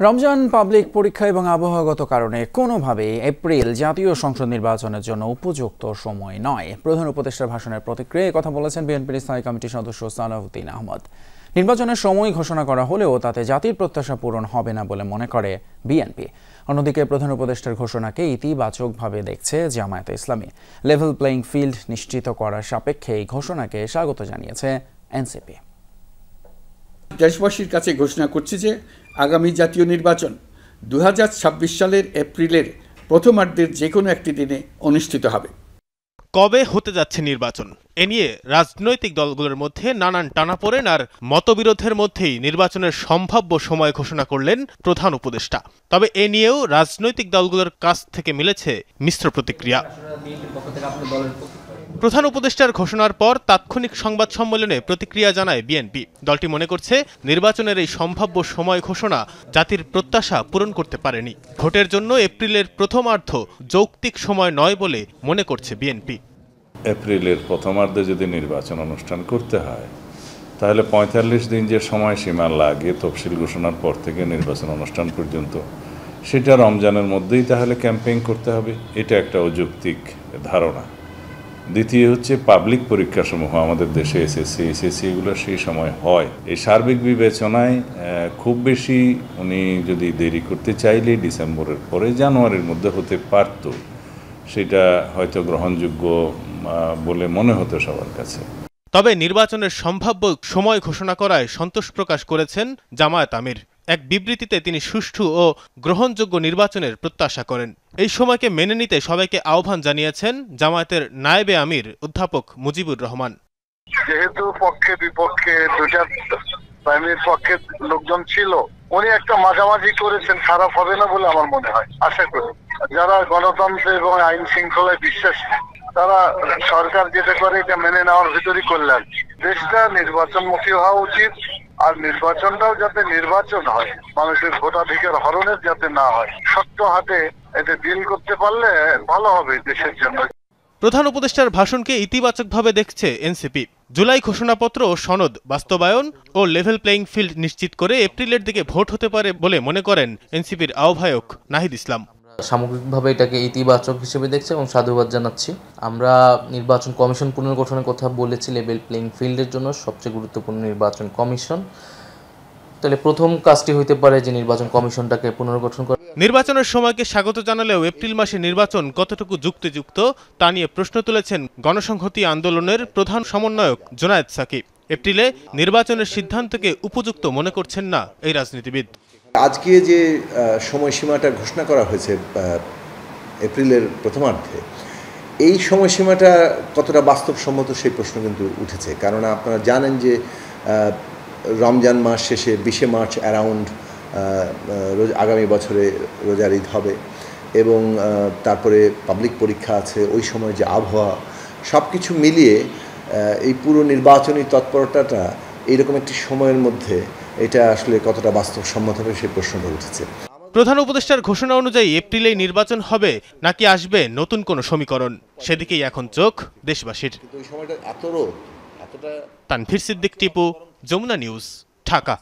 Ramzan, public পরীক্ষা এবং আবহাওয়াগত কারণে কোনোভাবেই এপ্রিল জাতীয় সংসদ নির্বাচনের জন্য উপযুক্ত সময় নয়। প্রধান উপদেষ্টার ভাষণের প্রতিক্রিয়ায় কথা বলেছেন বিএনপির স্থায়ী কমিটির সদস্য সালাউদ্দিন আহমদ। নির্বাচনের সময় ঘোষণা করা হলেও তাতে জাতির প্রত্যাশা পূরণ হবে না বলে মনে করে বিএনপি। অন্যদিকে প্রধান উপদেষ্টার ঘোষণাকে ইতিবাচকভাবে দেখছে জামায়াতে ইসলামী। লেভেল প্লেইং ফিল্ড নিশ্চিত করার সাপেক্ষে এই ঘোষণাকে স্বাগত জানিয়েছে এনসিপি। দেশবাসীর কাছে ঘোষণা করছে যে আগামী জাতীয় নির্বাচন 2026 সালের এপ্রিলের প্রথমার্ধের যে কোনো একটি দিনে অনুষ্ঠিত হবে। কবে হতে যাচ্ছে নির্বাচন এ নিয়ে রাজনৈতিক দলগুলোর মধ্যে নানান টানাপোড়েন আর মতবিরোধের মধ্যেই নির্বাচনের সম্ভাব্য সময় ঘোষণা করলেন প্রধান উপদেষ্টা। তবে এ নিয়েও রাজনৈতিক দলগুলোর কাছ থেকে মিলেছে মিশ্র প্রতিক্রিয়া। প্রধান উপদেষ্টার ঘোষণার পর তাৎক্ষণিক সংবাদ সম্মেলনে প্রতিক্রিয়া জানায় বিএনপি। দলটি মনে করছে নির্বাচনের এই সম্ভাব্য সময় ঘোষণা জাতির প্রত্যাশা পূরণ করতে পারেনি। ভোটের জন্য এপ্রিলের প্রথমার্ধ যৌক্তিক সময় নয় বলে মনে করছে বিএনপি। এপ্রিলের প্রথমার্ধে যদি নির্বাচন অনুষ্ঠান করতে হয় তাহলে 45 দিন যে সময়সীমা লাগে তফসিল ঘোষণার পর থেকে নির্বাচন অনুষ্ঠান পর্যন্ত, সেটা রমজানের মধ্যেই তাহলে ক্যাম্পেইন করতে হবে। এটা একটা অযৌক্তিক ধারণা। দ্বিতীয় হচ্ছে পাবলিক পরীক্ষাসমূহ আমাদের দেশে এসএসসি এগুলো সেই সময় হয়। এই সার্বিক বিবেচনায় খুব বেশি উনি যদি দেরি করতে চাইলে ডিসেম্বরের পরে জানুয়ারির মধ্যে হতে পারত, সেটা হয়তো গ্রহণযোগ্য বলে মনে হতো সবার কাছে। তবে নির্বাচনের সম্ভাব্য সময় ঘোষণা করায় সন্তোষ প্রকাশ করেছেন জামায়াত আমির। এক বিবৃতিতে তিনি সুষ্ঠু ও গ্রহণযোগ্য নির্বাচনের প্রত্যাশা করেন। এই সময়কে মেনে নিতে সবাইকে আহ্বান জানিয়েছেন জামায়াতের নায়েবে আমির অধ্যাপক মুজিবুর রহমান। যেহেতু পক্ষে বিপক্ষে দুটা বাহিনীর পক্ষে লোকজন ছিল, উনি একটা মাঝামাঝি করেছেন, খারাপ হবে না বলে আমার মনে হয়। আশা করি যারা গণতন্ত্র এবং আইন শৃঙ্খলায় বিশ্বাসী তারা সরকার যেটা করে এটা মেনে নেওয়ার ভিতরই করলেন। দেশটা নির্বাচনমুখী হওয়া উচিত, আর নির্বাচনটাও যাতে নির্বাচন হয়, মানুষের ভোটাধিকার হরণের যাতে না হয়। শক্ত হাতে এতে ডিল করতে পারলে ভালো হবে দেশের জন্য। প্রধান উপদেষ্টার ভাষণকে ইতিবাচকভাবে দেখছে এনসিপি। জুলাই ঘোষণাপত্র ও সনদ বাস্তবায়ন ও লেভেল প্লেইং ফিল্ড নিশ্চিত করে এপ্রিলের দিকে ভোট হতে পারে বলে মনে করেন এনসিপির আহ্বায়ক নাহিদ ইসলাম। সামগ্রিকভাবে এটাকে ইতিবাচক হিসেবে দেখছি এবং সাধুবাদ জানাচ্ছি। আমরা নির্বাচন কমিশন পুনর্গঠনের কথা বলেছি। লেভেল প্লেইং ফিল্ডের জন্য সবচেয়ে গুরুত্বপূর্ণ নির্বাচন কমিশন। তাহলে প্রথম কাজটি হইতে পারে যে নির্বাচন কমিশনটাকে পুনর্গঠন করা। নির্বাচনের সময়কে স্বাগত জানালেও এপ্রিল মাসে নির্বাচন কতটুকু যুক্তিযুক্ত তা নিয়ে প্রশ্ন তুলেছেন গণসংহতি আন্দোলনের প্রধান সমন্বয়ক জোনায়েদ সাকিব। এপ্রিলে নির্বাচনের সিদ্ধান্তকে উপযুক্ত মনে করছেন না এই রাজনীতিবিদ। আজকে যে সময়সীমাটা ঘোষণা করা হয়েছে এপ্রিলের প্রথমার্ধে, এই সময়সীমাটা কতটা বাস্তবসম্মত সেই প্রশ্ন কিন্তু উঠেছে। কারণ আপনারা জানেন যে রমজান মাস শেষে 20 মার্চ অ্যারাউন্ড আগামী বছরে রোজার ঈদ হবে এবং তারপরে পাবলিক পরীক্ষা আছে। ওই সময় যে আবহাওয়া, সব কিছু মিলিয়ে এই পুরো নির্বাচনী তৎপরতাটা এইরকম একটি সময়ের মধ্যে এটা আসলে কতটা বাস্তবসম্মত হবে সেই প্রশ্নটা উঠেছে। প্রধান উপদেষ্টার ঘোষণা অনুযায়ী এপ্রিলেই নির্বাচন হবে নাকি আসবে নতুন কোনো সমীকরণ, সেদিকেই এখন চোখ দেশবাসীর। ওই সময়টা এতটা তানভীর সিদ্দিক টিপু, যমুনা নিউজ, ঢাকা।